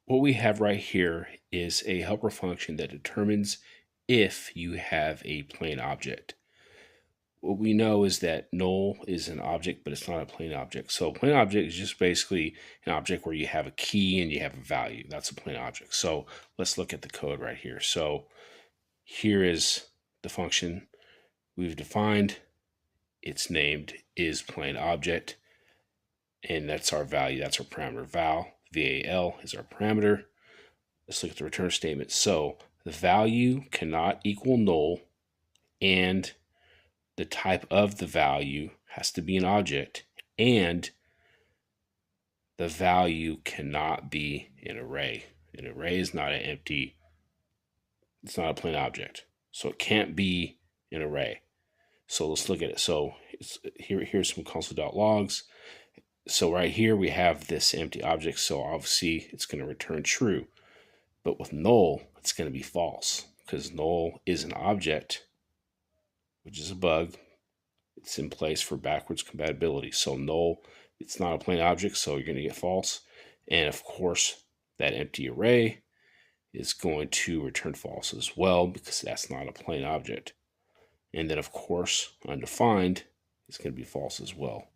what we have right here is a helper function that determines if you have a plain object. What we know is that null is an object, but it's not a plain object. So a plain object is just basically an object where you have a key and you have a value. That's a plain object. So let's look at the code right here. So here is the function we've defined. It's named isPlainObject, and that's our value. That's our parameter val. Val is our parameter. Let's look at the return statement. So the value cannot equal null, and the type of the value has to be an object, and the value cannot be an array. An array is not an empty, it's not a plain object. So it can't be an array. So let's look at it. So here's some console.logs. So right here we have this empty object. So obviously it's going to return true. But with null, it's going to be false because null is an object, which is a bug. It's in place for backwards compatibility. So null, it's not a plain object, so you're going to get false. And of course, that empty array is going to return false as well because that's not a plain object. And then of course, undefined is going to be false as well.